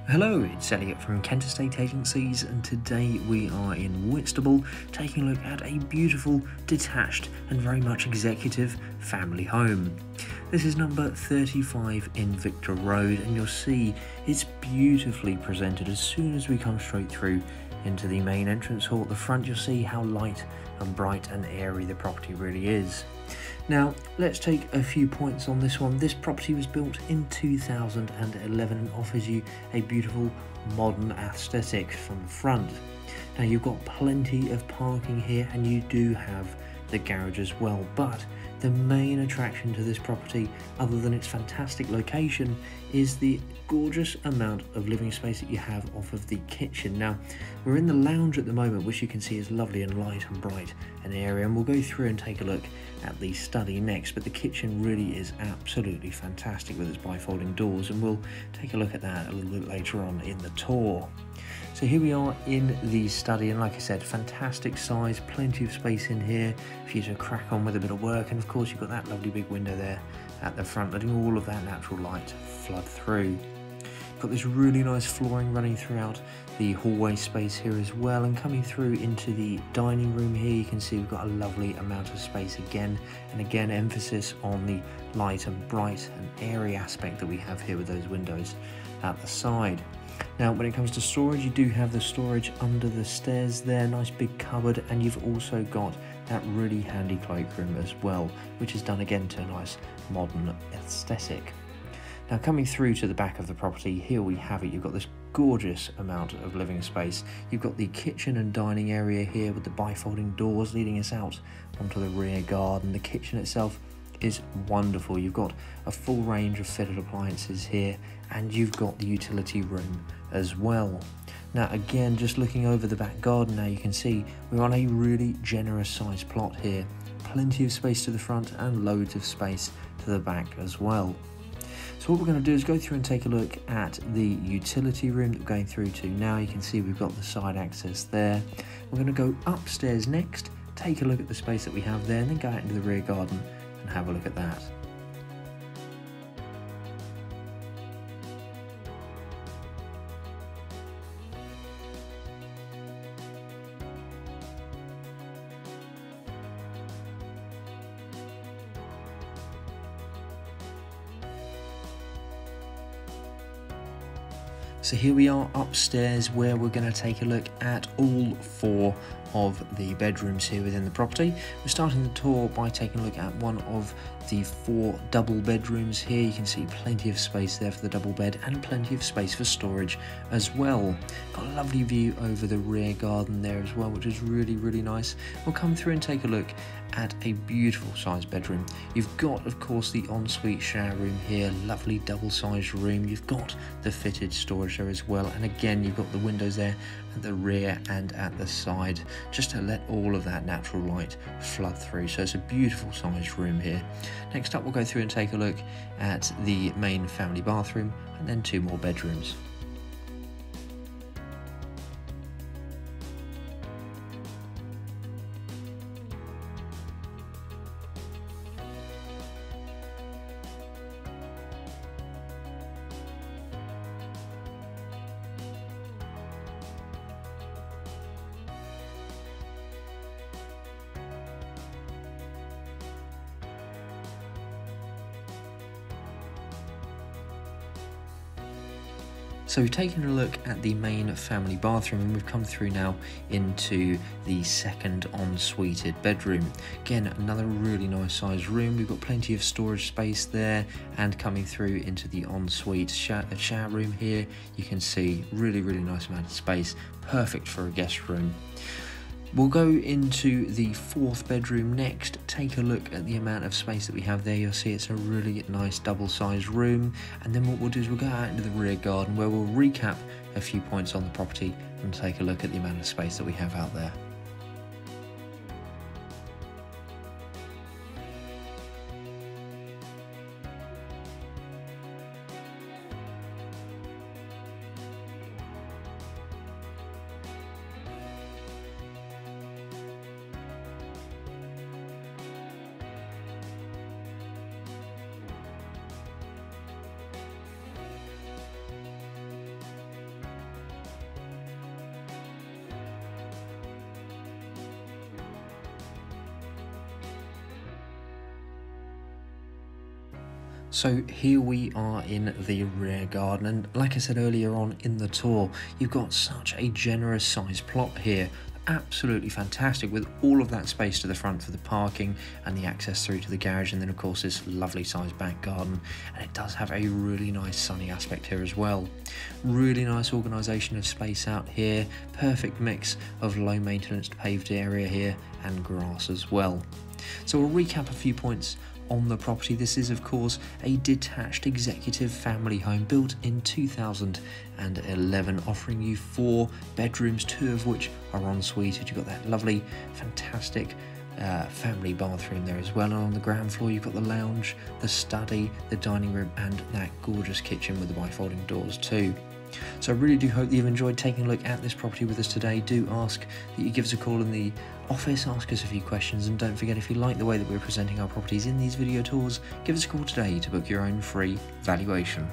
Hello, it's Elliot from Kent Estate Agencies, and today we are in Whitstable taking a look at a beautiful, detached and very much executive family home. This is number 35 Invicta Road, and you'll see it's beautifully presented as soon as we come straight through into the main entrance hall. At the front you'll see how light and bright and airy the property really is. Now, let's take a few points on this one. This property was built in 2011 and offers you a beautiful modern aesthetic from the front. Now, you've got plenty of parking here and you do have the garage as well, but the main attraction to this property, other than its fantastic location, is the gorgeous amount of living space that you have off of the kitchen. Now, we're in the lounge at the moment, which you can see is lovely and light and bright an area, and we'll go through and take a look at the study next, but the kitchen really is absolutely fantastic with its bifolding doors, and we'll take a look at that a little bit later on in the tour. So here we are in the study, and like I said, fantastic size, plenty of space in here for you to crack on with a bit of work, and of course you've got that lovely big window there at the front letting all of that natural light flood through. Got this really nice flooring running throughout the hallway space here as well, and coming through into the dining room here you can see we've got a lovely amount of space again, and again emphasis on the light and bright and airy aspect that we have here with those windows at the side. Now, when it comes to storage, you do have the storage under the stairs there, nice big cupboard, and you've also got that really handy cloakroom as well, which is done again to a nice modern aesthetic. Now, coming through to the back of the property, here we have it. You've got this gorgeous amount of living space. You've got the kitchen and dining area here with the bifolding doors leading us out onto the rear garden. The kitchen itself is wonderful. You've got a full range of fitted appliances here, and you've got the utility room as well. Now, again, just looking over the back garden now, you can see we're on a really generous sized plot here. Plenty of space to the front and loads of space to the back as well. So what we're going to do is go through and take a look at the utility room that we're going through to now. You can see we've got the side access there. We're going to go upstairs next, take a look at the space that we have there, and then go out into the rear garden and have a look at that. So here we are upstairs, where we're going to take a look at all four of the bedrooms here within the property. We're starting the tour by taking a look at one of the four double bedrooms here. You can see plenty of space there for the double bed and plenty of space for storage as well. Got a lovely view over the rear garden there as well, which is really nice. We'll come through and take a look at a beautiful sized bedroom. You've got, of course, the ensuite shower room here, lovely double-sized room. You've got the fitted storage there as well, and again you've got the windows there at the rear and at the side, just to let all of that natural light flood through. So it's a beautiful sized room here. Next up, we'll go through and take a look at the main family bathroom, and then two more bedrooms. So we've taken a look at the main family bathroom, and we've come through now into the second ensuite bedroom. Again, another really nice sized room. We've got plenty of storage space there, and coming through into the ensuite shower room here, you can see really nice amount of space, perfect for a guest room. We'll go into the fourth bedroom next, take a look at the amount of space that we have there. You'll see it's a really nice double-sized room, and then what we'll do is we'll go out into the rear garden, where we'll recap a few points on the property and take a look at the amount of space that we have out there. So here we are in the rear garden, and like I said earlier on in the tour, you've got such a generous sized plot here. Absolutely fantastic, with all of that space to the front for the parking and the access through to the garage, and then of course this lovely sized back garden, and it does have a really nice sunny aspect here as well. Really nice organisation of space out here, perfect mix of low maintenance paved area here and grass as well. So we'll recap a few points on the property. This is of course a detached executive family home built in 2011, offering you 4 bedrooms, 2 of which are ensuite. You've got that lovely fantastic family bathroom there as well, and on the ground floor you've got the lounge, the study, the dining room and that gorgeous kitchen with the bifolding doors too. So I really do hope that you've enjoyed taking a look at this property with us today. Do ask that you give us a call in the office, ask us a few questions, and don't forget, if you like the way that we're presenting our properties in these video tours, give us a call today to book your own free valuation.